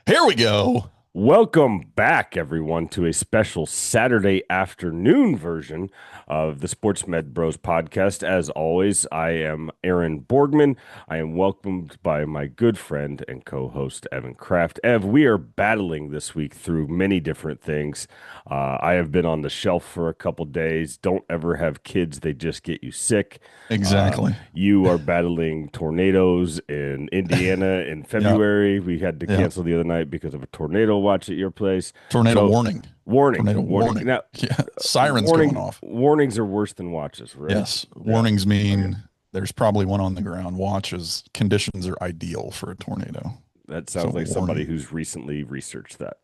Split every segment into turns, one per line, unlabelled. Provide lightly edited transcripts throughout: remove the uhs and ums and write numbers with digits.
Here we go.
Welcome back, everyone, to a special Saturday afternoon version of the Sports Med Bros podcast. As always, I am Aaron Borgman. I am welcomed by my good friend and co-host Evan Kraft. Ev, we are battling this week through many different things. I have been on the shelf for a couple days. Don't ever have kids; they just get you sick. Uh,
Exactly.
you are battling tornadoes in Indiana in
Yeah.
February. We had to
Yeah.
cancel the other night because of a tornado watch at your place.
Tornado
So,
warning.
warning,
Tornado
warning.
warning.
Now,
Yeah. Sirens going off.
warnings are worse than watches, right?
Yes.
Yeah.
Warnings
Okay.
mean there's probably one on the ground. Watches conditions are ideal for a tornado.
That
So
sounds like somebody
warning.
who's recently researched that.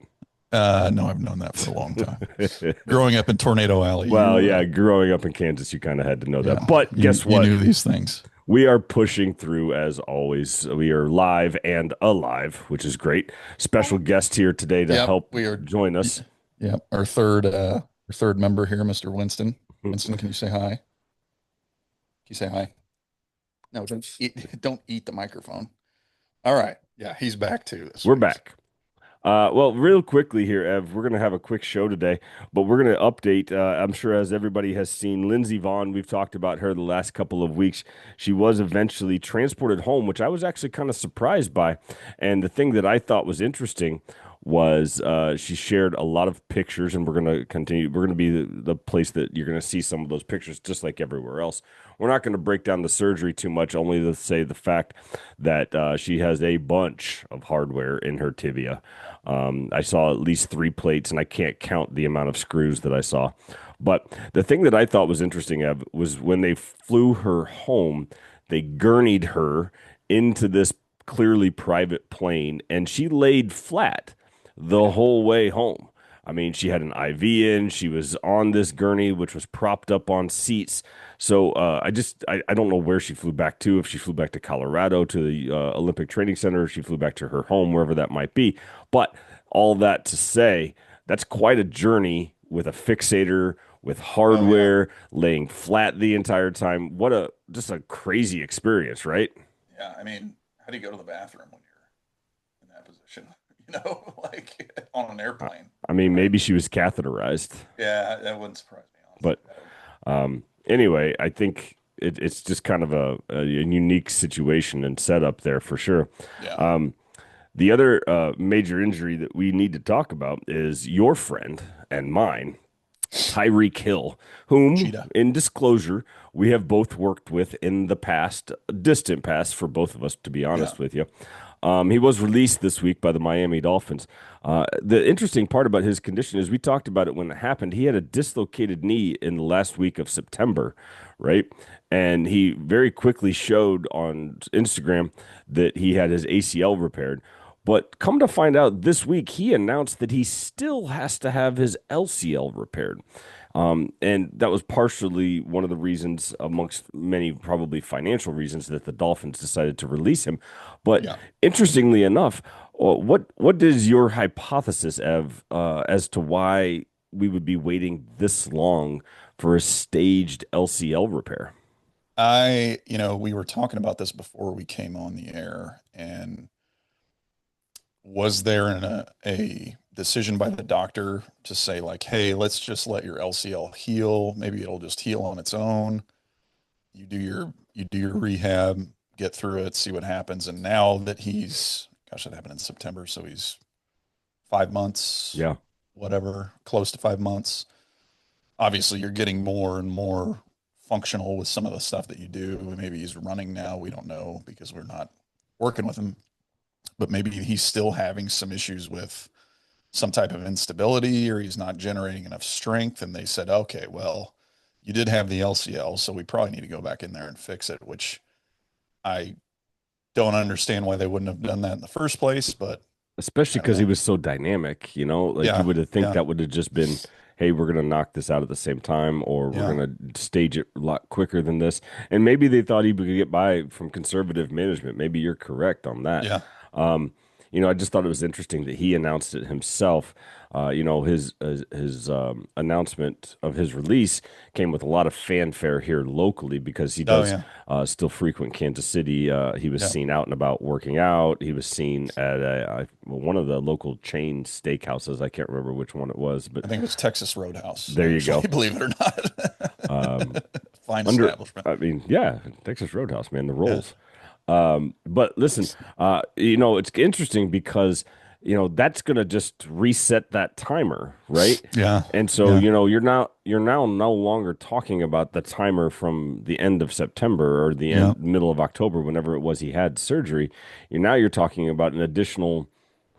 No, I've known that for a long time. Growing up in Tornado Alley,
Well,
you
yeah, growing up in Kansas, you kind of had to know that.
yeah,
But guess
you
what?
knew these things.
We are pushing through as always. We are live and alive, which is great. Special guest here today to
Yep.
help
We are
join us.
yep. Our third member here, Mr. Winston. Winston, can you say hi? Can you say hi? No, don't eat, don't eat the microphone. All right. Yeah, he's back too this
We're
week.
back. Well, real quickly here, Ev, we're going to have a quick show today, but we're going to update. I'm sure as everybody has seen, Lindsay Vonn, we've talked about her the last couple of weeks. She was eventually transported home, which I was actually kind of surprised by. And the thing that I thought was interesting was she shared a lot of pictures, and we're going to continue. We're going to be the place that you're going to see some of those pictures, just like everywhere else. We're not going to break down the surgery too much, only to say the fact that she has a bunch of hardware in her tibia. I saw at least three plates, and I can't count the amount of screws that I saw. But the thing that I thought was interesting, Ev, was when they flew her home, they gurneyed her into this clearly private plane, and she laid flat the
Yeah.
whole way home. I mean, she had an IV in, she was on this gurney, which was propped up on seats. So I don't know where she flew back to, if she flew back to Colorado to the Olympic Training Center, or she flew back to her home, wherever that might be. But all that to say, that's quite a journey with a fixator, with
Oh yeah.
hardware, laying flat the entire time. What a just a crazy experience, right?
Yeah. I mean, how do you go to the bathroom when you're in that position? Like on an
I
airplane,
I mean,
right?
maybe she was catheterized,
Yeah, that wouldn't surprise me, honestly.
but anyway, I think it's just kind of a unique situation and setup there for sure.
Yeah.
Um, the other major injury that we need to talk about is your friend and mine, Tyreek Hill, whom,
Cheetah.
in disclosure, we have both worked with in the past, distant past for both of us, to be
Yeah.
honest with you. He was released this week by the Miami Dolphins. The interesting part about his condition is we talked about it when it happened. He had a dislocated knee in the last week of September, right? And he very quickly showed on Instagram that he had his ACL repaired. But come to find out this week, he announced that he still has to have his LCL repaired. And that was partially one of the reasons, amongst many probably financial reasons, that the Dolphins decided to release him. But
Yeah.
interestingly enough, what is your hypothesis, Ev, as to why we would be waiting this long for a staged LCL repair?
We were talking about this before we came on the air, and was there a decision by the doctor to say like, hey, let's just let your LCL heal. Maybe it'll just heal on its own. You do your rehab, get through it, see what happens. And now that gosh, that happened in September, so he's 5 months,
Yeah.
whatever, close to 5 months. Obviously, you're getting more and more functional with some of the stuff that you do. Maybe he's running now. We don't know because we're not working with him, but maybe he's still having some issues with some type of instability, or he's not generating enough strength. And they said, okay, well, you did have the LCL, so we probably need to go back in there and fix it, which I don't understand why they wouldn't have done that in the first place, but
Especially
I don't
because he
know.
was so dynamic, like you
Yeah,
would have think
yeah,
that would have just been, hey, we're gonna knock this out at the same time, or we're
yeah,
gonna stage it a lot quicker than this. And maybe they thought he could get by from conservative management. Maybe you're correct on that.
yeah,
Um, I just thought it was interesting that he announced it himself. His announcement of his release came with a lot of fanfare here locally because he
Oh
does
yeah,
still frequent Kansas City. He was
yeah.
seen out and about working out. He was seen at one of the local chain steakhouses. I can't remember which one it was, but
I think it was Texas Roadhouse,
there you
actually,
go.
believe it or
Um,
not. Fine
under,
establishment.
I mean, yeah, Texas Roadhouse, man, the
Yeah.
rolls. But listen, it's interesting because, that's going to just reset that timer, right?
Yeah.
And so,
Yeah.
you're now no longer talking about the timer from the end of September or the
Yeah.
middle of October, whenever it was he had surgery. You're talking about an additional,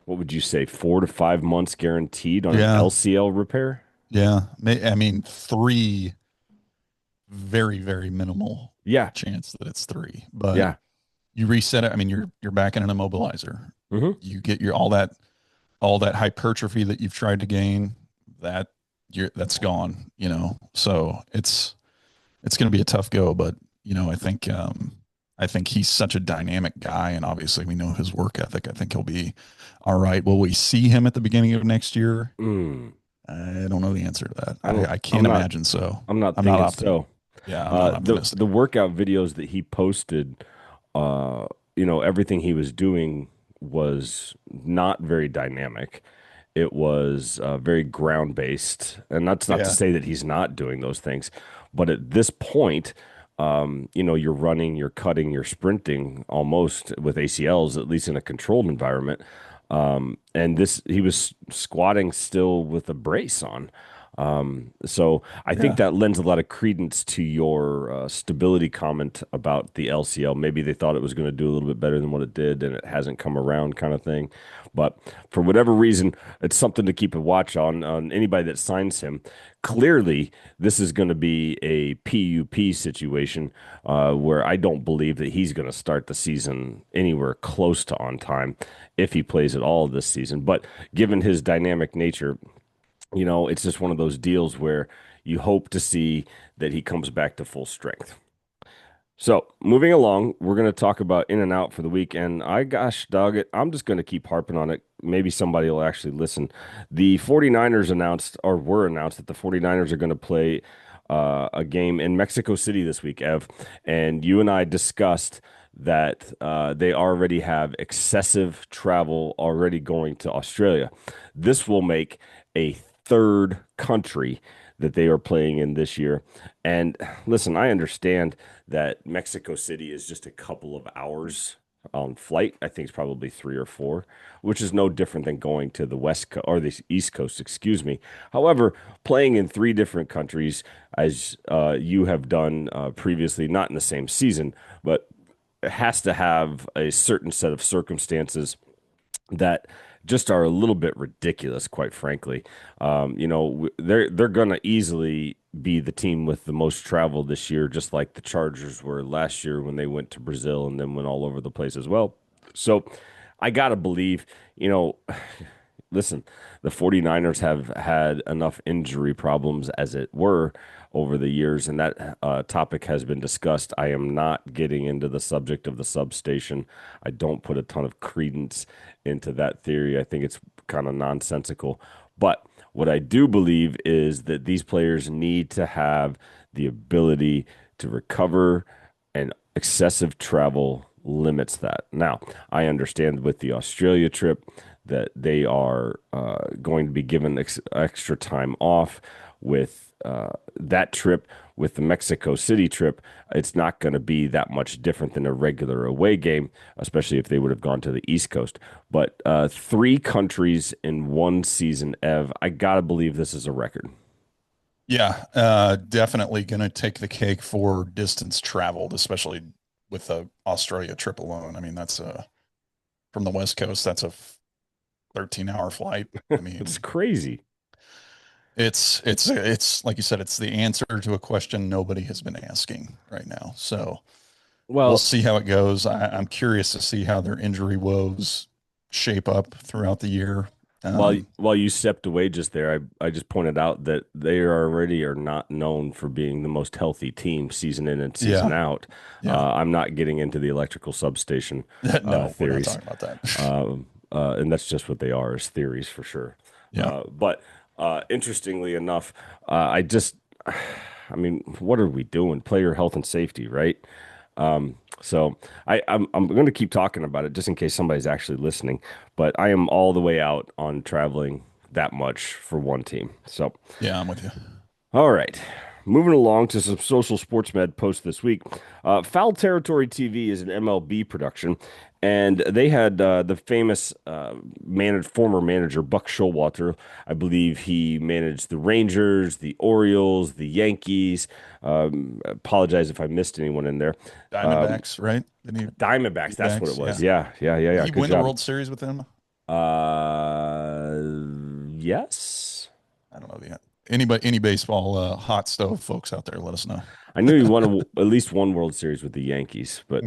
what would you say, 4 to 5 months guaranteed on an
Yeah.
LCL repair?
Yeah. I mean, three, very, very minimal
Yeah.
chance that it's three, but
Yeah.
you reset it. I mean, you're back in an immobilizer.
Hmm.
You get your all that hypertrophy that you've tried to gain, that that's gone, So it's going to be a tough go, but I think he's such a dynamic guy, and obviously we know his work ethic. I think he'll be all right. Will we see him at the beginning of next year?
Mm.
I don't know the answer to that.
I don't,
I
I'm
can't
not,
imagine so.
I'm not
I'm not
thinking
optim.
so.
Yeah, I'm not
The
optimistic.
workout videos that he posted, uh, everything he was doing was not very dynamic. It was very ground based, and that's not to
Yeah,
say that he's not doing those things, but at this point, you're running, you're cutting, you're sprinting almost with ACLs, at least in a controlled environment. And this, he was squatting still with a brace on. So I think
yeah,
that lends a lot of credence to your stability comment about the LCL. Maybe they thought it was going to do a little bit better than what it did, and it hasn't come around, kind of thing. But for whatever reason, it's something to keep a watch on anybody that signs him. Clearly, this is going to be a PUP situation where I don't believe that he's going to start the season anywhere close to on time if he plays at all this season. But given his dynamic nature, it's just one of those deals where you hope to see that he comes back to full strength. So, moving along, we're going to talk about in and out for the week. And gosh, dog it, I'm just going to keep harping on it. Maybe somebody will actually listen. The 49ers were announced that the 49ers are going to play a game in Mexico City this week, Ev. And you and I discussed that they already have excessive travel already going to Australia. This will make a third country that they are playing in this year. And listen, I understand that Mexico City is just a couple of hours on flight. I think it's probably 3 or 4, which is no different than going to the West Coast or the East Coast, excuse me. However, playing in 3 different countries, as you have done previously, not in the same season, but it has to have a certain set of circumstances that just are a little bit ridiculous, quite frankly. They're gonna easily be the team with the most travel this year, just like the Chargers were last year when they went to Brazil and then went all over the place as well. So I gotta believe, you know, listen, the 49ers have had enough injury problems as it were over the years, and that topic has been discussed. I am not getting into the subject of the substation. I don't put a ton of credence into that theory. I think it's kind of nonsensical. But what I do believe is that these players need to have the ability to recover, and excessive travel limits that. Now, I understand with the Australia trip that they are going to be given extra time off with that trip. With the Mexico City trip, it's not going to be that much different than a regular away game, especially if they would have gone to the East Coast. But 3 countries in one season, Ev, I got to believe this is a record.
yeah. Definitely going to take the cake for distance traveled, especially with the Australia trip alone. I mean, that's from the West Coast. That's a 13-hour flight. I
It's
mean,
crazy.
it's like you said, it's the answer to a question nobody has been asking right now. So we'll
Well,
see how it goes. I'm curious to see how their injury woes shape up throughout the year.
while you stepped away just there, I just pointed out that they already are not known for being the most healthy team season in and season
Yeah,
out.
yeah.
I'm not getting into the electrical substation
No, we're not
theories.
talking about that.
and that's just what they are, as theories for sure.
Yeah.
But interestingly enough, I just, I mean, what are we doing? Player health and safety, right? So I'm going to keep talking about it just in case somebody's actually listening. But I am all the way out on traveling that much for one team. So.
Yeah, I'm with you.
All right. Moving along to some social sports med posts this week. Foul Territory TV is an MLB production, and they had the famous former manager Buck Showalter. I believe he managed the Rangers, the Orioles, the Yankees. Apologize if I missed anyone in there.
Diamondbacks, right?
Diamondbacks, that's what it
D-backs,
was.
yeah.
Yeah, yeah, yeah,
Did
yeah.
he
Good
win the
job.
World Series with them?
Yes.
I don't know the anybody any baseball hot stove folks out there, let us know.
I knew he won at least one World Series with the Yankees, but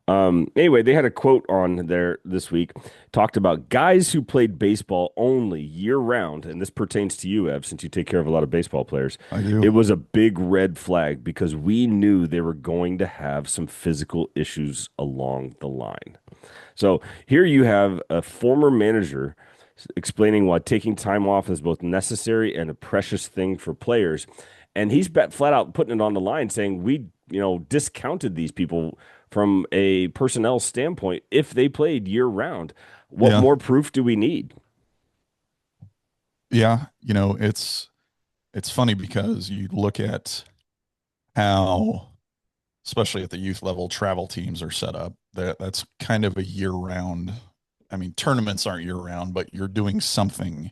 Hmm.
anyway, they had a quote on there this week, talked about guys who played baseball only year round, and this pertains to you, Ev, since you take care of a lot of baseball players.
I do.
It was a big red flag because we knew they were going to have some physical issues along the line. So here you have a former manager explaining why taking time off is both necessary and a precious thing for players. And he's flat out putting it on the line saying we, discounted these people from a personnel standpoint if they played year round. What
Yeah.
more proof do we need?
Yeah. It's funny because you look at how, especially at the youth level, travel teams are set up. That's kind of a year round. I mean, tournaments aren't year round, but you're doing something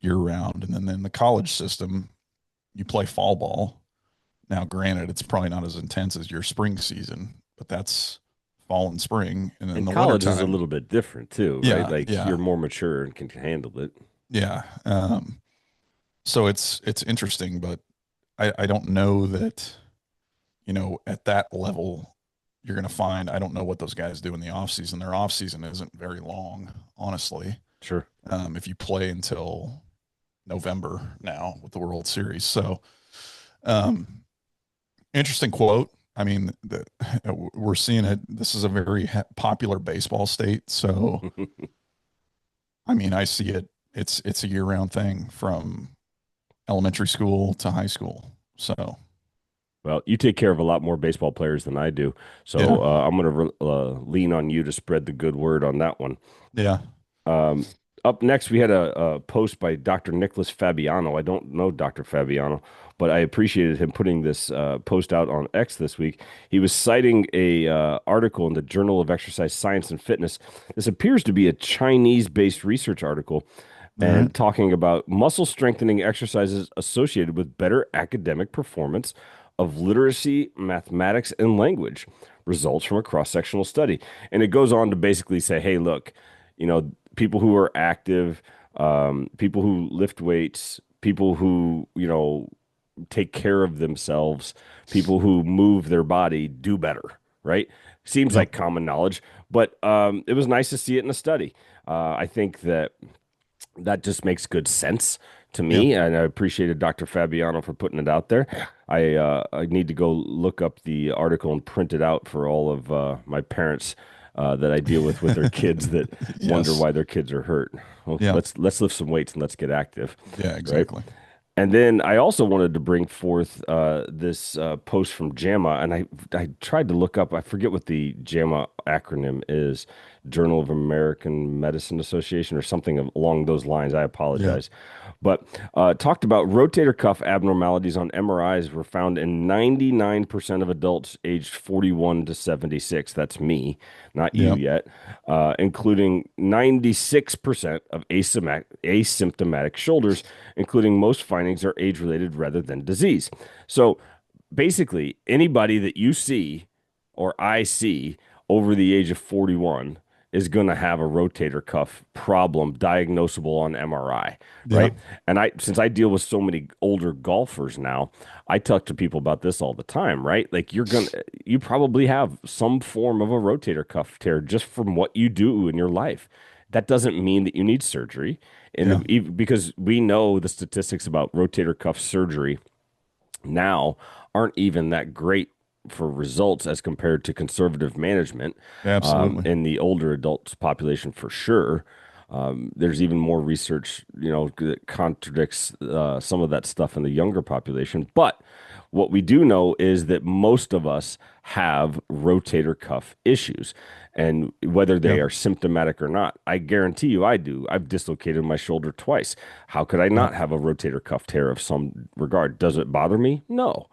year round. And then in the college system, you play fall ball. Now, granted, it's probably not as intense as your spring season, but that's fall and spring. And then
And
the
college is a
wintertime.
little bit different too, right?
Yeah,
Like you're
yeah,
more mature and can handle it.
yeah. So it's interesting, but I don't know that, at that level, you're going to find, I don't know what those guys do in the off season. Their off season isn't very long, honestly.
Sure.
If you play until November now with the World Series. So, um, interesting quote. I mean, we're seeing it. This is a very popular baseball state. So, I mean, I see it. It's a year round thing from elementary school to high school. So,
Well, you take care of a lot more baseball players than I do,
yeah,
so I'm going to lean on you to spread the good word on that one.
yeah,
Um, Up next, we had a post by Dr. Nicholas Fabiano. I don't know Dr. Fabiano, but I appreciated him putting this post out on X this week. He was citing a article in the Journal of Exercise Science and Fitness. This appears to be a Chinese-based research article
all right,
and talking about muscle strengthening exercises associated with better academic performance of literacy, mathematics, and language. Results from a cross-sectional study. And it goes on to basically say, hey, look, people who are active, people who lift weights, people who, take care of themselves, people who move their body do better, right? Seems
yep,
like common knowledge, but it was nice to see it in a study. I think that just makes good sense to
yeah,
me, and I appreciated Dr. Fabiano for putting it out there. I need to go look up the article and print it out for all of my parents that I deal with their kids that wonder
yes,
why their kids are hurt. Well,
yeah,
let's lift some weights and let's get active,
yeah,
right?
exactly.
And then I also wanted to bring forth this post from JAMA, and I tried to look up. I forget what the JAMA acronym is, Journal of American Medicine Association, or something along those lines. I
Yeah,
apologize, but talked about rotator cuff abnormalities on MRIs were found in 99% of adults aged 41 to 76. That's me, not you
yeah,
yet, including 96% of asymptomatic shoulders, including most findings are age related rather than disease. So basically, anybody that you see or I see over the age of 41 is going to have a rotator cuff problem diagnosable on MRI,
yeah,
right? And since I deal with so many older golfers now, I talk to people about this all the time, right? Like you probably have some form of a rotator cuff tear just from what you do in your life. That doesn't mean that you need surgery.
yeah,
And because we know the statistics about rotator cuff surgery now aren't even that great, for results as compared to conservative management
Absolutely.
in the older adults population for sure. There's even more research, that contradicts some of that stuff in the younger population. But what we do know is that most of us have rotator cuff issues. And whether
Yeah.
they are symptomatic or not, I guarantee you I do. I've dislocated my shoulder twice. How could I
Yeah.
not have a rotator cuff tear of some regard? Does it bother me? No.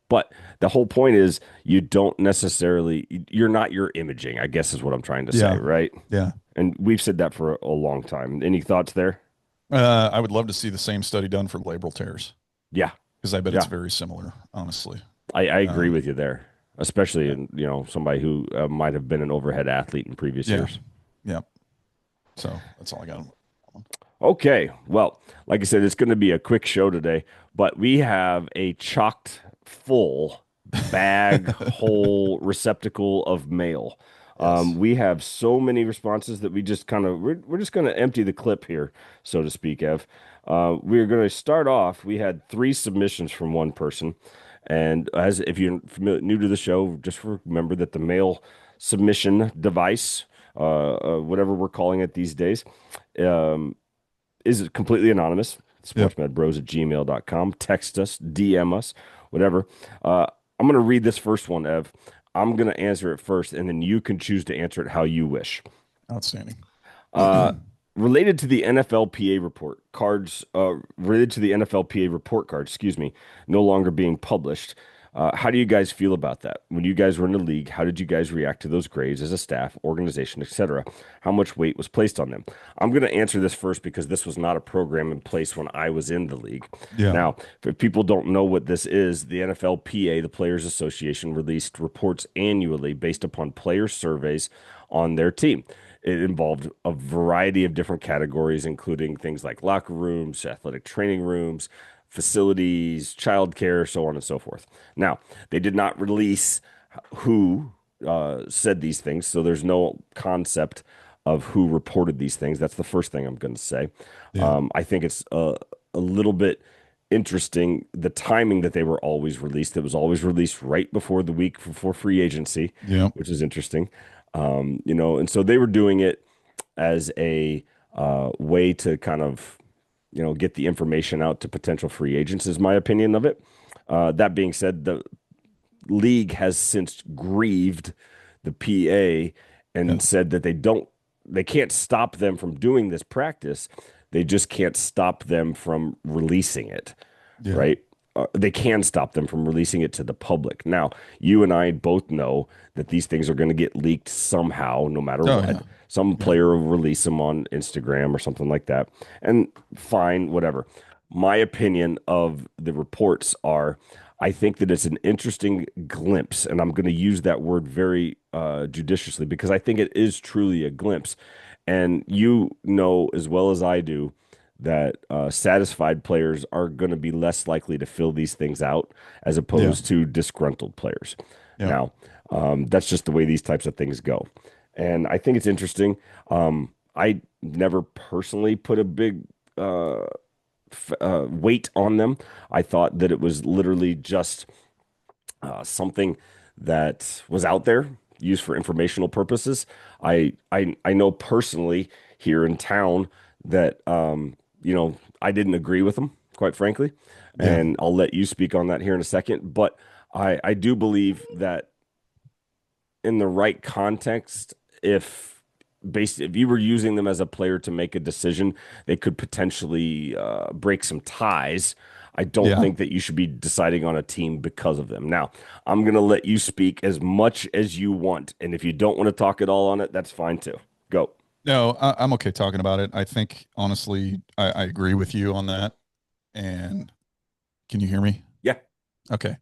But the whole point is you don't necessarily, you're not your imaging, I guess is what I'm trying to say,
Yeah.
right?
Yeah.
And we've said that for a long time. Any thoughts there?
I would love to see the same study done for labral tears
Yeah.
because I bet it's
Yeah.
very similar, honestly.
I agree
Um,
with you there, especially
yeah.
in, somebody who might have been an overhead athlete in previous
Yeah.
years.
Yeah. So that's all I got.
Okay. Well, like I said, it's going to be a quick show today, but we have a chocked full bag, hole receptacle of mail.
Yes.
We have so many responses that we just we're just going to empty the clip here, so to speak, Ev. We're going to start off. We had three submissions from one person. And as if you're new to the show, just remember that the mail submission device, whatever we're calling it these days, um, is completely anonymous.
Yep.
Sportsmedbros@gmail.com. Text us, DM us, whatever. I'm going to read this first one, Ev. I'm going to answer it first, and then you can choose to answer it how you wish.
Outstanding.
Uh, related to the NFLPA report cards, related to the NFLPA report card, excuse me, no longer being published. How do you guys feel about that? When you guys were in the league, how did you guys react to those grades as a staff, organization, etc.? How much weight was placed on them? I'm going to answer this first because this was not a program in place when I was in the league.
Yeah.
Now, if people don't know what this is, the NFLPA, the Players Association, released reports annually based upon player surveys on their team. It involved a variety of different categories, including things like locker rooms, athletic training rooms, facilities, childcare, so on and so forth. Now, they did not release who said these things, so there's no concept of who reported these things. That's the first thing I'm going to say.
Yeah.
I think it's a little bit interesting the timing that they were always released. It was always released right before the week before free agency,
Yeah.
which is interesting. And so they were doing it as a way to kind of, get the information out to potential free agents, is my opinion of it. That being said, the league has since grieved the PA
Yeah.
and said that they can't stop them from doing this practice. They just can't stop them from releasing it,
Yeah.
right? They can stop them from releasing it to the public. Now, you and I both know that these things are going to get leaked somehow, no matter
Oh yeah.
what. Some
Yeah.
player will release them on Instagram or something like that. And fine, whatever. My opinion of the reports are I think that it's an interesting glimpse, and I'm going to use that word very judiciously because I think it is truly a glimpse. And you know as well as I do that satisfied players are going to be less likely to fill these things out as
Yeah.
opposed to disgruntled players.
Yeah.
Now, that's just the way these types of things go. And I think it's interesting. I never personally put a big weight on them. I thought that it was literally just something that was out there used for informational purposes. I know personally here in town that I didn't agree with them, quite frankly,
Yeah.
and I'll let you speak on that here in a second. But I do believe that in the right context, if you were using them as a player to make a decision, they could potentially break some ties. I don't
Yeah.
think that you should be deciding on a team because of them. Now, I'm going to let you speak as much as you want. And if you don't want to talk at all on it, that's fine too. Go.
No, I'm okay talking about it. I think honestly, I agree with you on that. And can you hear me?
Yeah.
Okay.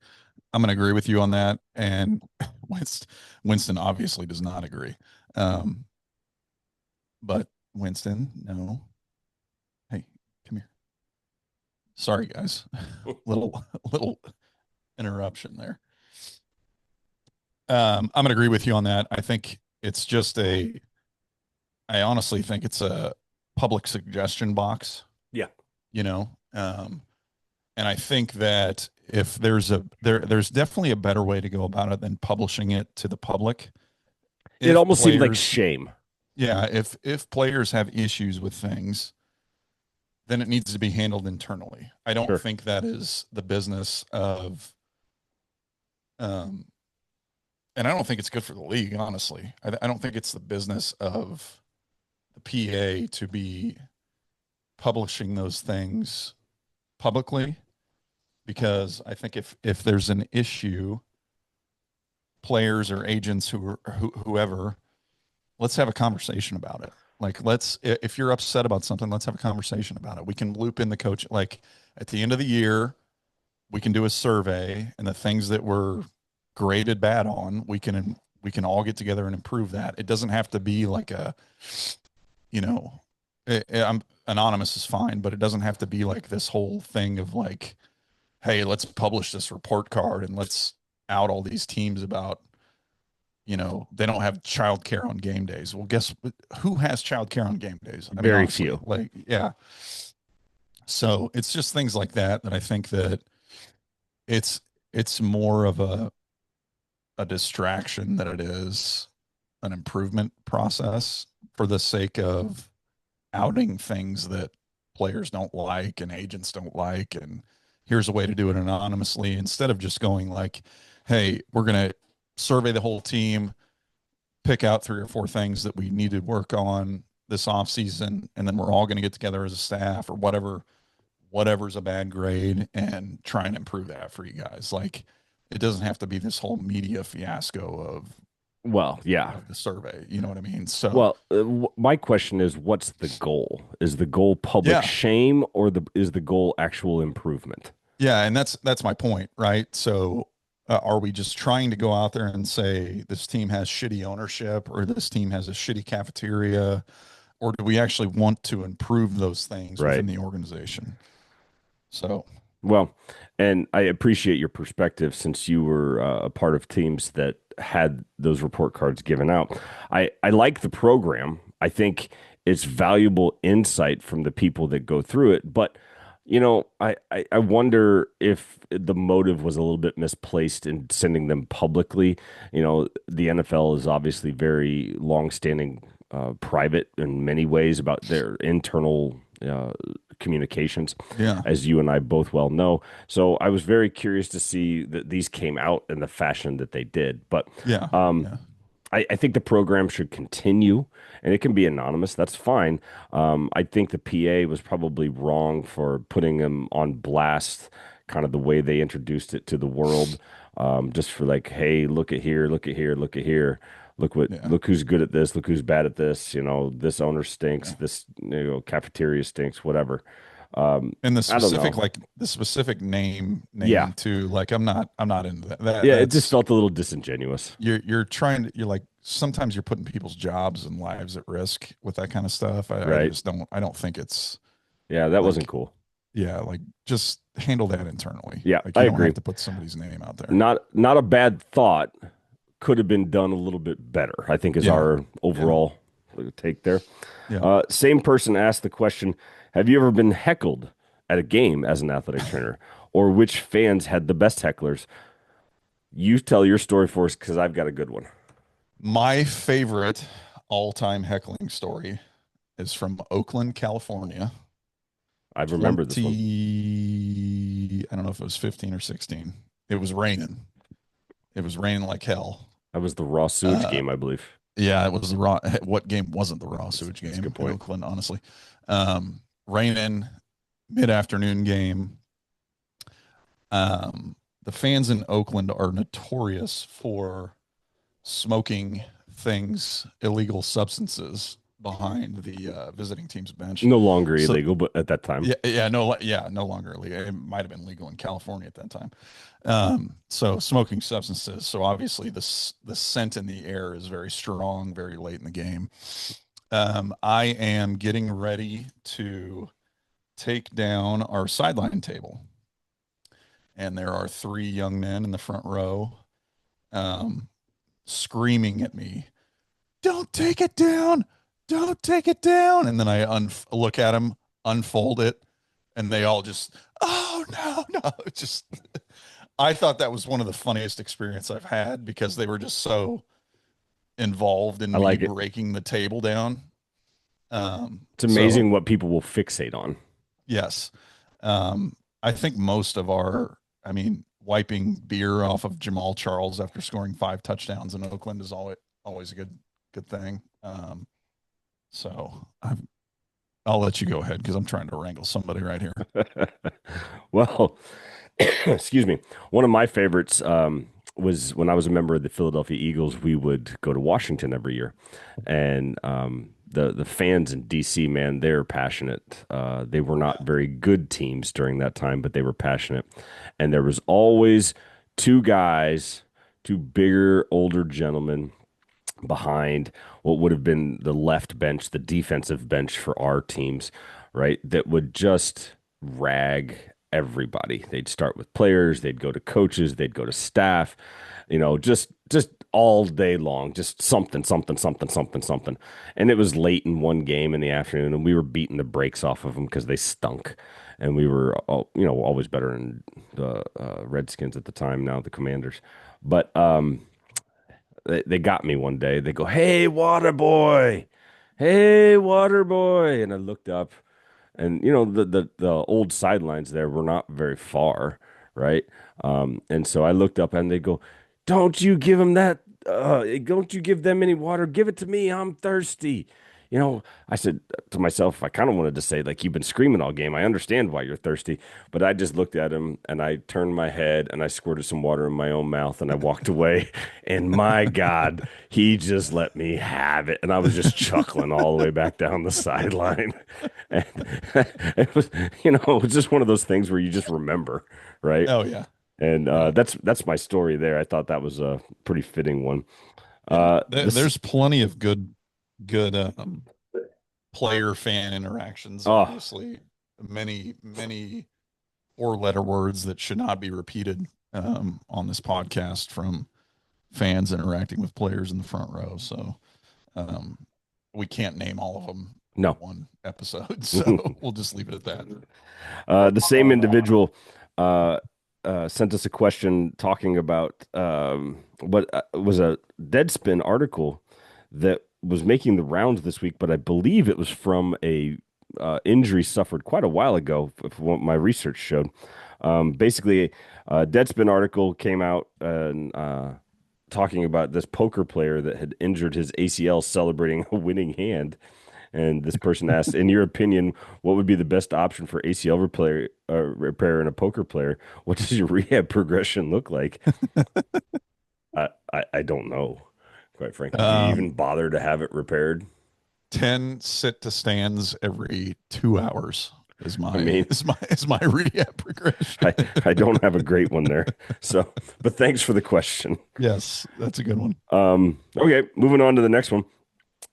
I'm going to agree with you on that. And Winston obviously does not agree. Um, but Winston, no. Hey, come here. Sorry, guys. little interruption there. I'm going to agree with you on that. I think it's just I honestly think it's a public suggestion box,
Yeah.
you know. Um, And I think that if there's definitely a better way to go about it than publishing it to the public.
It
If
almost seems like
players,
shame.
yeah, if players have issues with things, then it needs to be handled internally. I don't
Sure.
think that is the business of, um, and I don't think it's good for the league, honestly. I don't think it's the business of the PA to be publishing those things publicly, because I think if there's an issue, players or agents whoever, let's have a conversation about it. Like, if you're upset about something, let's have a conversation about it. We can loop in the coach. Like, at the end of the year, we can do a survey, and the things that were graded bad on, we can all get together and improve that. It doesn't have to be like a, you know, I'm anonymous is fine, but it doesn't have to be like this whole thing of like, hey, let's publish this report card and let's out all these teams about, they don't have childcare on game days. Well, guess who has childcare on game days? I mean,
Very
honestly,
few.
like, yeah. So it's just things like that I think that it's it's more of a distraction than it is an improvement process, for the sake of outing things that players don't like and agents don't like. And here's a way to do it anonymously, instead of just going like, hey, we're going to survey the whole team, pick out 3 or 4 things that we need to work on this off season, and then we're all going to get together as a staff, or whatever's a bad grade, and try and improve that for you guys. Like, it doesn't have to be this whole media fiasco
Well, yeah.
of the survey. You know what I mean? So
Well, my question is, what's the goal? Is the goal public
yeah,
shame, or is the goal actual improvement?
yeah, and that's my point, right? So, are we just trying to go out there and say this team has shitty ownership, or this team has a shitty cafeteria, or do we actually want to improve those things
Right.
within the organization? So,
Well, and I appreciate your perspective since you were a part of teams that had those report cards given out. I like the program. I think it's valuable insight from the people that go through it. But, I wonder if the motive was a little bit misplaced in sending them publicly. The NFL is obviously very longstanding, private in many ways about their internal communications,
yeah,
as you and I both well know. So I was very curious to see that these came out in the fashion that they did. But
yeah,
um,
yeah,
I think the program should continue, and it can be anonymous. That's fine. I think the PA was probably wrong for putting them on blast, kind of the way they introduced it to the world, just for like, hey, look at here, look at here, look at here.
yeah,
Look who's good at this, look who's bad at this. This owner stinks,
yeah.
this cafeteria stinks, whatever.
And the
I don't
specific,
know.
like the specific
Yeah.
naming too, like I'm not into that.
Yeah, it just
That's
felt a little disingenuous.
you're like, sometimes you're putting people's jobs and lives at risk with that kind of stuff. I
Right.
just I don't think it's
Yeah, that wasn't
like,
cool.
yeah, like, just handle that internally.
Yeah,
Like,
I
you don't
agree.
have to put somebody's name out there.
Not a bad thought. Could have been done a little bit better, I think is
Yeah.
our
Yeah.
overall take there.
Yeah.
Same person asked the question, have you ever been heckled at a game as an athletic trainer? Or which fans had the best hecklers? You tell your story for us because I've got a good one.
My favorite all-time heckling story is from Oakland, California.
I remember this one.
I don't know if it was 15 or 16. It was raining. It was raining like hell.
That was the raw sewage
Uh,
game, I believe.
yeah, it was the raw. What game wasn't the raw sewage
That's a good
game in
point.
Oakland, honestly? Raining, mid-afternoon game. The fans in Oakland are notorious for smoking things, illegal substances behind the visiting team's bench.
No longer
So
illegal, but at that time.
yeah, no longer illegal. It might have been legal in California at that time. So smoking substances. So obviously the scent in the air is very strong, very late in the game. I am getting ready to take down our sideline table, and there are 3 young men in the front row, um, screaming at me, "Don't take it down! Don't take it down!" And then I look at him, unfold it, and they all just, oh no, no, it's just. I thought that was one of the funniest experience I've had because they were just so involved in
I
me
like it.
breaking the table down.
It's
So
amazing what people will fixate on.
yes, I think most of our, I mean, wiping beer off of Jamal Charles after scoring 5 touchdowns in Oakland is always a good thing. So I'll let you go ahead because I'm trying to wrangle somebody right here.
Well, excuse me. One of my favorites was when I was a member of the Philadelphia Eagles. We would go to Washington every year, and the fans in DC, man, they're passionate. They were not very good teams during that time, but they were passionate, and there was always two guys, two bigger, older gentlemen behind what would have been the left bench, the defensive bench for our teams, right? That would just rag everybody. They'd start with players, they'd go to coaches, they'd go to staff, just all day long, just something, something, something, something, something. And it was late in one game in the afternoon, and we were beating the brakes off of them because they stunk. And we were, always better than the Redskins at the time. Now the Commanders, but they got me one day. They go, "Hey, water boy, hey, water boy," and I looked up, and the old sidelines there were not very far, right? And so I looked up, and they go, "Don't you give them that? Don't you give them any water? Give it to me. I'm thirsty." I said to myself, I kind of wanted to say, like, you've been screaming all game. I understand why you're thirsty. But I just looked at him and I turned my head and I squirted some water in my own mouth and I walked away. And my God, he just let me have it. And I was just chuckling all the way back down the sideline. And it was, it was just one of those things where you just remember, right?
Oh yeah,
And
yeah,
that's my story there. I thought that was a pretty fitting one.
yeah.
This,
There's plenty of good player fan interactions.
oh,
Obviously, many 4 letter words that should not be repeated on this podcast from fans interacting with players in the front row. So um, we can't name all of them in
no.
one episode. So we'll just leave it at that.
The same individual sent us a question talking about what was a Deadspin article that was making the rounds this week, but I believe it was from a injury suffered quite a while ago, if what my research showed. Basically, a Deadspin article came out and talking about this poker player that had injured his ACL celebrating a winning hand. And this person asked, in your opinion, what would be the best option for ACL repair in a poker player? What does your rehab progression look like? I don't know, quite frankly. Do you even
Um,
bother to have it repaired?
10 sit to stands every 2 hours is
I
my
mean,
is my is my rehab progression.
I don't have a great one there. So, but thanks for the question.
Yes, that's a good one.
Okay, moving on to the next one.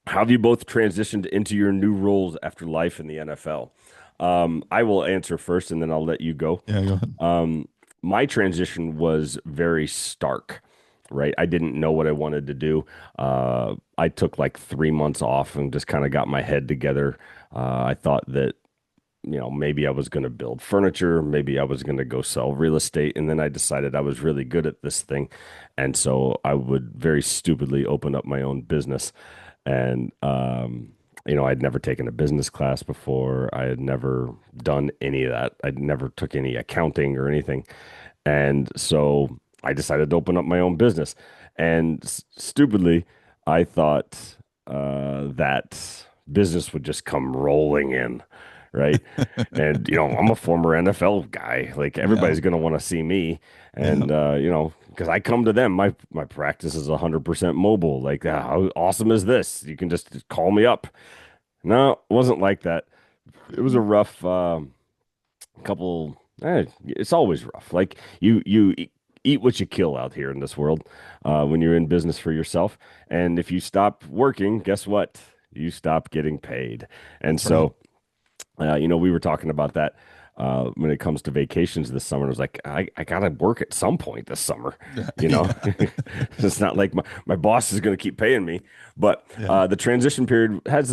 How have you both transitioned into your new roles after life in the NFL? I will answer first and then I'll let you go.
Yeah, go ahead.
My transition was very stark, right? I didn't know what I wanted to do. I took like 3 months off and just kind of got my head together. I thought that, maybe I was going to build furniture, maybe I was going to go sell real estate. And then I decided I was really good at this thing. And so I would very stupidly open up my own business. And, I'd never taken a business class before. I had never done any of that. I never took any accounting or anything. And so I decided to open up my own business. And stupidly, I thought that business would just come rolling in, right? And, I'm a former NFL guy. Like
Yeah,
everybody's going to want to see me.
yeah.
And, because I come to them, my practice is 100% mobile. Like, how awesome is this? You can just call me up. No, it wasn't like that. It was a rough couple. It's always rough. Like you eat what you kill out here in this world when you're in business for yourself. And if you stop working, guess what? You stop getting paid. And
That's right.
so We were talking about that when it comes to vacations this summer. I was like, I gotta work at some point this summer. You know,
Yeah.
it's not like my boss is going to keep paying me. But
Yeah.
the transition period had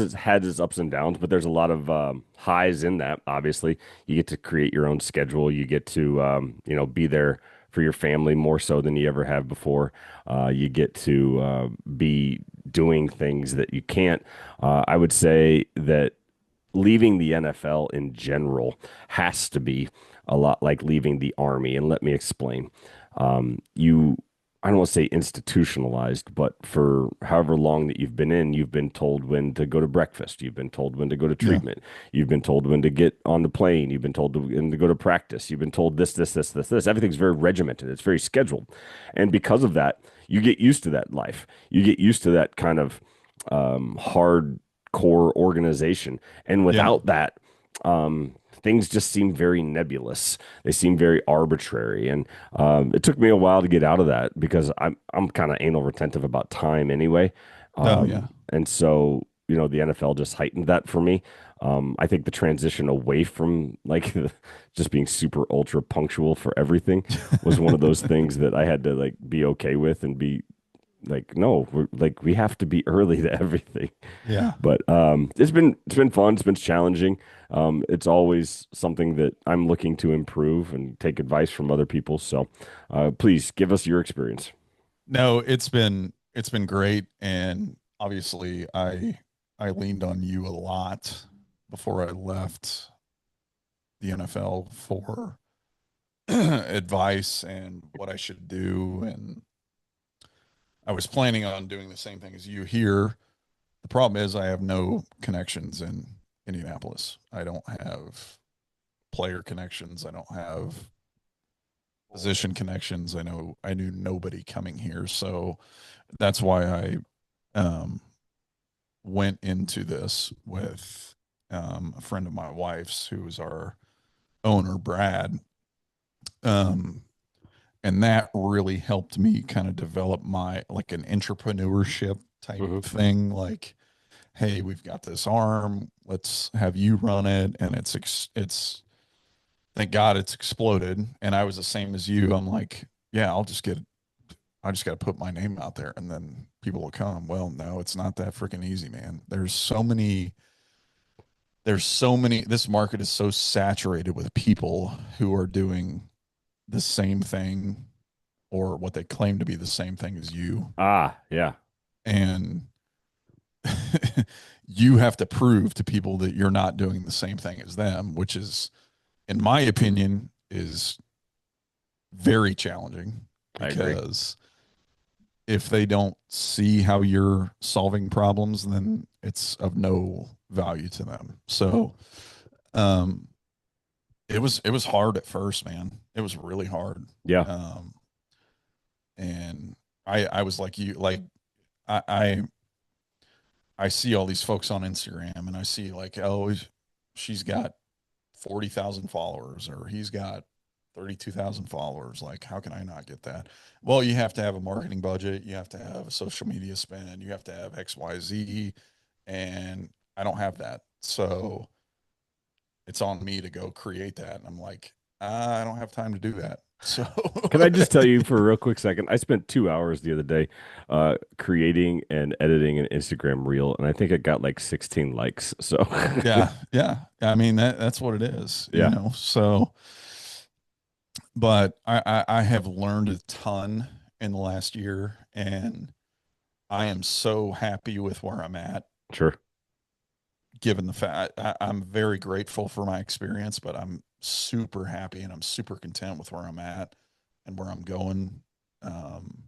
its ups and downs, but there's a lot of highs in that. Obviously, you get to create your own schedule. You get to be there for your family more so than you ever have before. You get to be doing things that you can't. I would say that leaving the NFL in general has to be a lot like leaving the army. And let me explain. I don't want to say institutionalized, but for however long that you've been in, you've been told when to go to breakfast. You've been told when to go to
Yeah.
treatment. You've been told when to get on the plane. You've been told when to go to practice. You've been told this, this, this, this, this. Everything's very regimented. It's very scheduled. And because of that, you get used to that life. You get used to that kind of hard core organization. And
Yeah.
without that, things just seem very nebulous. They seem very arbitrary. And it took me a while to get out of that because I'm kind of anal retentive about time anyway.
Oh, yeah.
And so, the NFL just heightened that for me. I think the transition away from like just being super ultra punctual for everything was one of those things that I had to like be okay with and be like, no, we have to be early to everything.
Yeah.
But it's been fun. It's been challenging. It's always something that I'm looking to improve and take advice from other people. So please give us your experience.
No, it's been great, and obviously I leaned on you a lot before I left the NFL for advice and what I should do, and I was planning on doing the same thing as you here. The problem is I have no connections in Indianapolis. I don't have player connections. I don't have position connections. I knew nobody coming here, so that's why I um, went into this with a friend of my wife's who was our owner, Brad. Um, and that really helped me kind of develop my like an entrepreneurship type
Hmm.
thing. Like, hey, we've got this arm. Let's have you run it. And it's, thank God it's exploded. And I was the same as you. I'm like, yeah, I just got to put my name out there and then people will come. Well, no, it's not that freaking easy, man. This market is so saturated with people who are doing the same thing or what they claim to be the same thing as you.
Ah, yeah,
And you have to prove to people that you're not doing the same thing as them, which is, in my opinion, is very challenging
I agree.
because if they don't see how you're solving problems, then it's of no value to them. So, um, it was hard at first, man. It was really hard.
Yeah,
Um, and I was like you, like I, I I see all these folks on Instagram, and I see like, oh, she's got 40,000 followers, or he's got 32,000 followers. Like, how can I not get that? Well, you have to have a marketing budget, you have to have a social media spend, you have to have XYZ, and I don't have that. So it's on me to go create that. And I'm like, I don't have time to do that. So
can I just tell you for a real quick second? I spent 2 hours the other day creating and editing an Instagram reel, and I think it got like 16 likes. So,
yeah, yeah. I mean, that's what it is,
yeah,
So, but I have learned a ton in the last year, and I am so happy with where I'm at,
sure.
given the fact I'm very grateful for my experience, but I'm super happy and I'm super content with where I'm at and where I'm going. Um,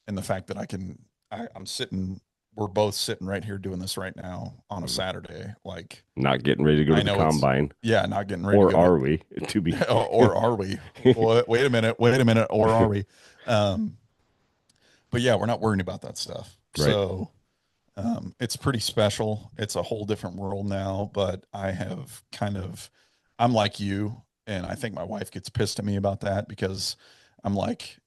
and the fact that I'm sitting, we're both sitting right here doing this right now on a
Mhm.
Saturday. Like,
Not getting ready to go to
I
the
know it's,
combine,
yeah, not getting ready to
or
go to,
are we? To be
or are we? Wait a minute, or are we? Um, but yeah, we're not worrying about that stuff.
right.
So it's pretty special. It's a whole different world now, but I'm like you, and I think my wife gets pissed at me about that because I'm like,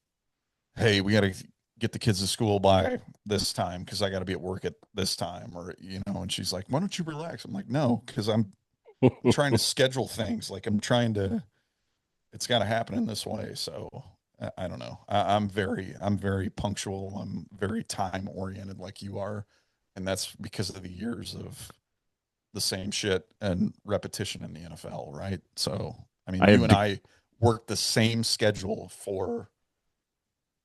hey, we got to get the kids to school by this time because I got to be at work at this time, or and she's like, why don't you relax? I'm like, no, because trying to schedule things. Like I'm trying to, it's got to happen in this way. So I don't know. I'm very punctual. I'm very time oriented like you are. And that's because of the years of the same shit and repetition in the NFL, right? So, I mean,
I
you
have
and I worked the same schedule for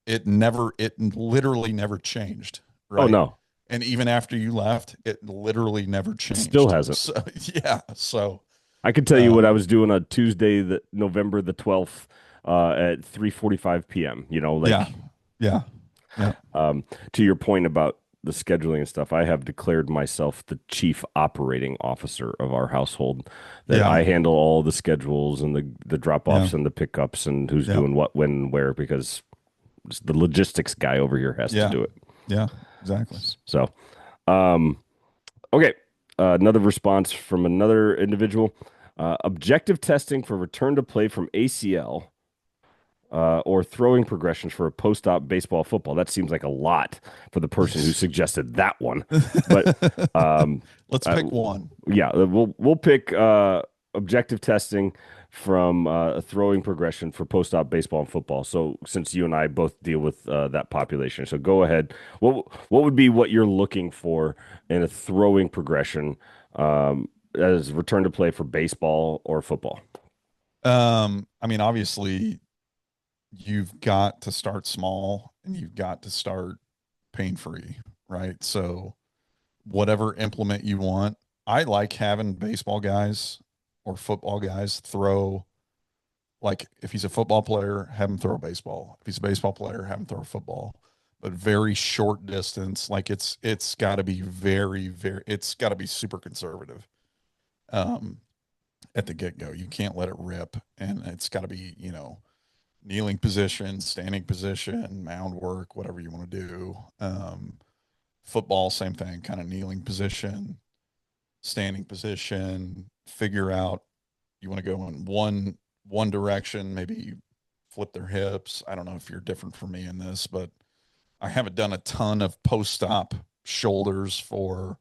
it literally never changed,
oh
right?
no,
And even after you left, it literally never
still
changed.
hasn't.
So, yeah. So,
I could tell you what I
um,
was doing on Tuesday, November the 12th, at 3:45 p.m.
yeah, yeah, yeah,
Um, to your point about the scheduling and stuff, I have declared myself the chief operating officer of our household. That
yeah,
I handle all the schedules and the drop
yeah,
offs and the pickups and who's
yeah,
doing what, when, and where, because the logistics guy over here has to
yeah,
do it.
yeah, exactly.
So, um, okay, another response from another individual. Objective testing for return to play from ACL or throwing progressions for a post-op baseball football. That seems like a lot for the person who suggested that one. But um,
Let's
uh,
pick one.
yeah, we'll pick objective testing from a throwing progression for post-op baseball and football. So since you and I both deal with that population, so go ahead. What would be what you're looking for in a throwing progression as return to play for baseball or football?
I mean, obviously, you've got to start small and you've got to start pain free, right? So, whatever implement you want, I like having baseball guys or football guys throw, like, if he's a football player, have him throw a baseball. If he's a baseball player, have him throw a football. But very short distance, like it's got to be it's got to be super conservative. Um, at the get go, you can't let it rip, and it's got to be kneeling position, standing position, mound work, whatever you want to do. Football, same thing, kind of kneeling position, standing position. Figure out you want to go in one direction, maybe flip their hips. I don't know if you're different from me in this, but I haven't done a ton of post stop shoulders for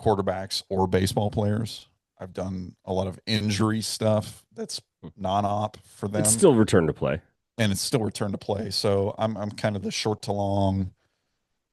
quarterbacks or baseball players. I've done a lot of injury stuff that's non-op for
It's
them,
still return to play.
and it's still return to play. So I'm kind of the short to long,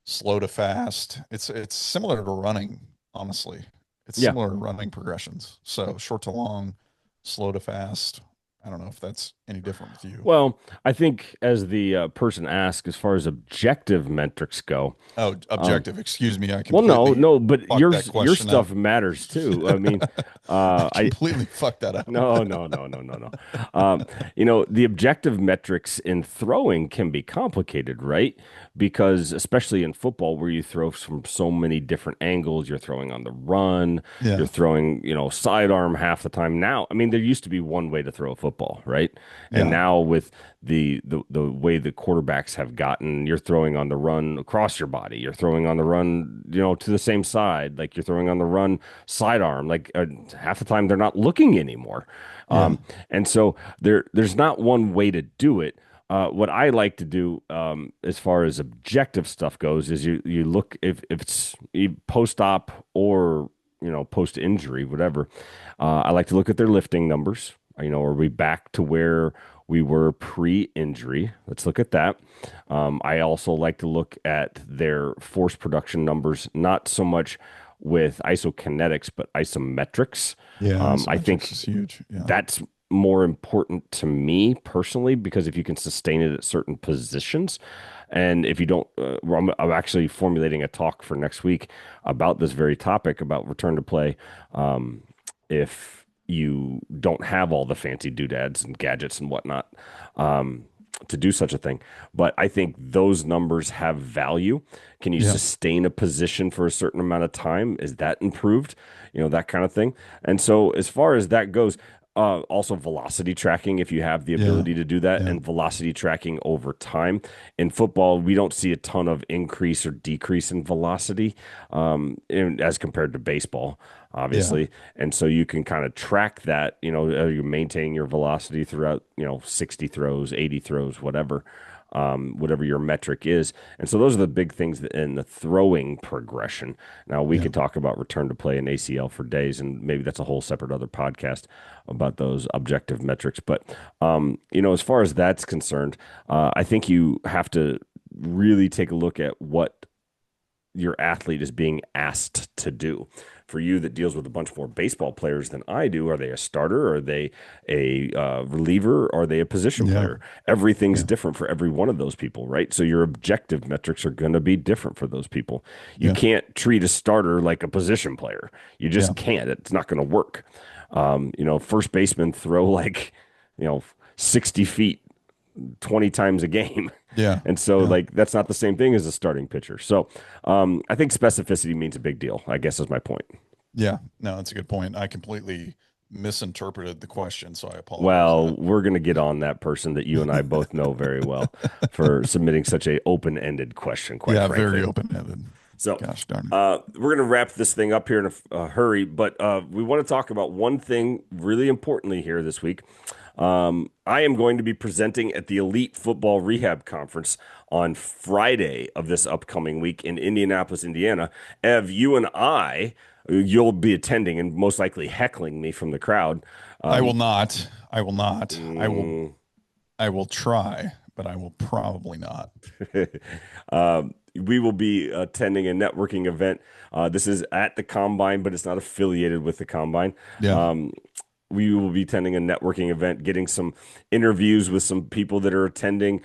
slow to fast. It's similar to running, honestly. It's
Yeah.
similar to running progressions. So short to long, slow to fast. I don't know if that's any different with you.
Well, I think as the person asked, as far as objective metrics go,
Oh,
um,
objective. Excuse me. I
well, no,
completely
no, but
fucked that
your
question up.
stuff matters too. I mean,
I
I
completely fucked that up.
no, no, no, no, no, no. The objective metrics in throwing can be complicated, right? Because especially in football, where you throw from so many different angles, you're throwing on the run, you're
Yeah.
throwing, sidearm half the time. Now, I mean, there used to be one way to throw a football, right? And
Yeah.
now with the way the quarterbacks have gotten, you're throwing on the run across your body. You're throwing on the run, to the same side. Like you're throwing on the run sidearm. Like half the time they're not looking anymore.
Yeah.
And so there's not one way to do it. What I like to do, as far as objective stuff goes, is you look if it's post op or post injury, whatever. I like to look at their lifting numbers. Are we back to where we were pre-injury? Let's look at that. I also like to look at their force production numbers, not so much with isokinetics, but isometrics.
Yeah.
I
Isometrics
think
is huge. Yeah.
that's more important to me personally because if you can sustain it at certain positions, and if you don't, I'm actually formulating a talk for next week about this very topic about return to play. If you don't have all the fancy doodads and gadgets and whatnot, um, to do such a thing. But I think those numbers have value. Can you
Yeah.
sustain a position for a certain amount of time? Is that improved? That kind of thing. And so, as far as that goes, also velocity tracking, if you have the
Yeah.
ability to do that,
Yeah.
and velocity tracking over time. In football, we don't see a ton of increase or decrease in velocity as compared to baseball,
Yeah.
obviously. And so you can kind of track that, you're maintaining your velocity throughout, 60 throws, 80 throws, whatever. whatever your metric is. And so those are the big things in the throwing progression. Now we
Yeah.
could talk about return to play and ACL for days, and maybe that's a whole separate other podcast about those objective metrics. But as far as that's concerned, I think you have to really take a look at what your athlete is being asked to do. For you that deals with a bunch more baseball players than I do, are they a starter? Are they a reliever? Are they a position
Yeah.
player? Everything's
Yeah.
different for every one of those people, right? So your objective metrics are going to be different for those people. You
Yeah.
can't treat a starter like a position player. You
Yeah.
just can't. It's not going to work. First basemen throw like, 60 feet 20 times a game.
Yeah.
And so
Yeah.
like that's not the same thing as a starting pitcher. So I think specificity means a big deal, I guess is my point.
Yeah. No, that's a good point. I completely misinterpreted the question, so I apologize for
Well,
that.
we're going to get on that person that you and I both know very well for submitting such a open-ended question, quite
Yeah, very
frankly.
open-ended.
So
Gosh darn it.
we're going to wrap this thing up here in a hurry, but we want to talk about one thing really importantly here this week. I am going to be presenting at the Elite Football Rehab Conference on Friday of this upcoming week in Indianapolis, Indiana. Ev, you'll be attending and most likely heckling me from the crowd.
I will not. I will not.
Mm,
I will try, but I will probably not.
we will be attending a networking event. This is at the Combine, but it's not affiliated with the Combine.
Yeah.
We will be attending a networking event, getting some interviews with some people that are attending,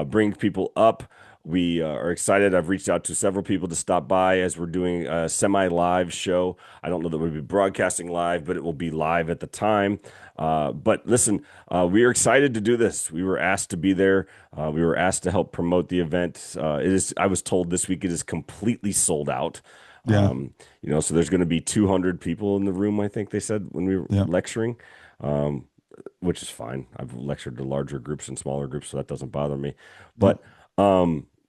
bring people up. We are excited. I've reached out to several people to stop by as we're doing a semi-live show. I don't know that we'll be broadcasting live, but it will be live at the time. But listen, we are excited to do this. We were asked to be there. We were asked to help promote the event. I was told this week it is completely sold out.
Yeah.
So there's going to be 200 people in the room, I think they said when we were
Yeah.
lecturing, which is fine. I've lectured to larger groups and smaller groups, so that doesn't bother me.
Yeah.
But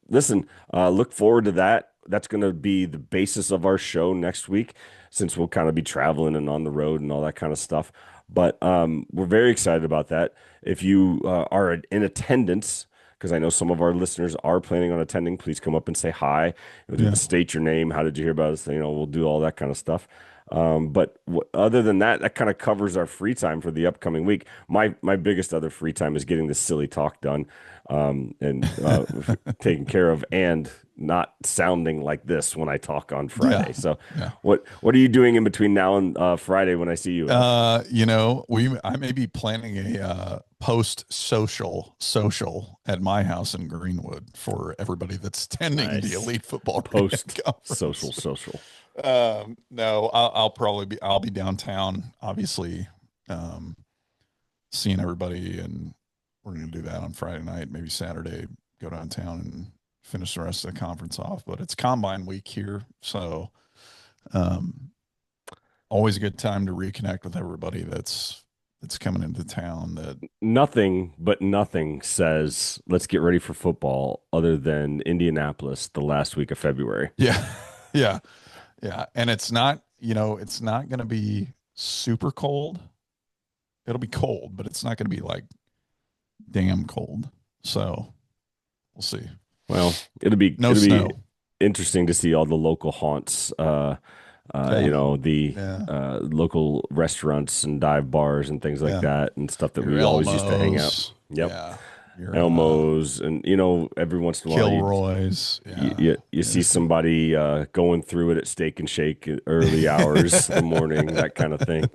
listen, look forward to that. That's going to be the basis of our show next week, since we'll kind of be traveling and on the road and all that kind of stuff. But we're very excited about that. If you are in attendance, because I know some of our listeners are planning on attending, please come up and say hi.
Yeah.
State your name. How did you hear about us? We'll do all that kind of stuff. But other than that, that kind of covers our free time for the upcoming week. My biggest other free time is getting this silly talk done, and taken care of, and not sounding like this when I talk on Friday.
Yeah.
So,
Yeah.
what are you doing in between now and Friday when I see you?
I may be planning a post social at my house in Greenwood for everybody that's attending the
Nice.
Elite Football
Post
Conference.
social.
No, I'll be downtown, obviously, seeing everybody, and we're gonna do that on Friday night, maybe Saturday, go downtown and finish the rest of the conference off. But it's Combine week here, so always a good time to reconnect with everybody that's coming into town. That
Nothing says let's get ready for football other than Indianapolis the last week of February.
Yeah, yeah, yeah, and it's not going to be super cold. It'll be cold, but it's not going to be like damn cold. So we'll see.
Well, it'll be
Snow.
interesting to see all the local haunts. The
Yeah.
local restaurants and dive bars and things like
Yeah.
that and stuff that
Your
we always used to hang out.
Elmos.
Yep.
Yeah. Your
Elmos, and every once in a while
Kilroy's.
you see somebody going through it at Steak and Shake at early hours of the morning, that kind of thing.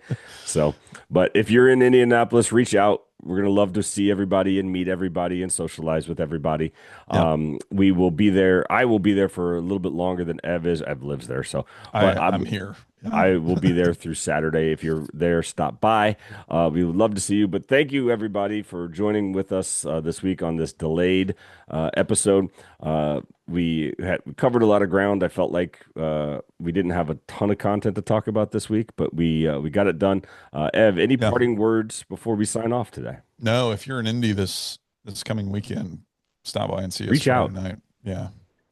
So, but if you're in Indianapolis, reach out. We're going to love to see everybody and meet everybody and socialize with everybody.
Yeah.
We will be there. I will be there for a little bit longer than Ev is. Ev lives there. So, but
I'm here. Yeah.
I will be there through Saturday. If you're there, stop by. We would love to see you. But thank you, everybody, for joining with us this week on this delayed episode. We covered a lot of ground. I felt like we didn't have a ton of content to talk about this week, but we got it done. Ev, any parting words before we sign off today?
No, if you're in Indy this coming weekend, stop by and see us
Reach out.
Friday night. Yeah.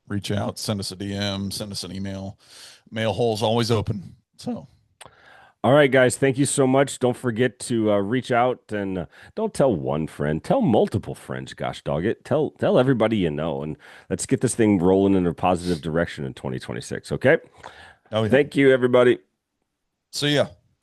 Reach out, send us a DM, send us an email. Mail hole's always open. So
All right, guys, thank you so much. Don't forget to reach out and don't tell one friend, tell multiple friends. Gosh dog it, tell everybody you know, and let's get this thing rolling in a positive direction in 2026. Okay,
Oh yeah.
thank you, everybody.
See ya.